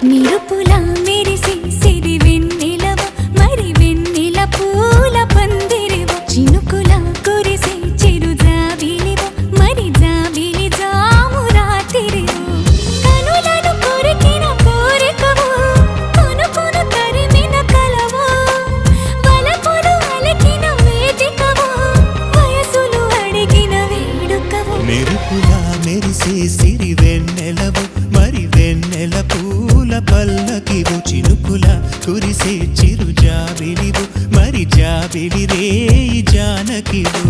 మెరుపులా మెరిసే సిరి వెన్నెలవ మరి వెన్నెల పూల పందిరివ చినుకులా కురిసే చిరు జాబిలివ మరి జాబిలి జాము రాత్రివ కనులను కొరికిన కోరికవు కొనుకొను తరిమిన కలవు వలపులు అలికిన వేదికవు వయసులు అడిగిన వేడుకవు మెరుపులా మెరిసే సిరి వెన్నెలవు మరి వెన్నెల పూల పల్లకివు చినుకుల కురిసే చిరు జాబిలివు మరి జాబిలి రే జానకివు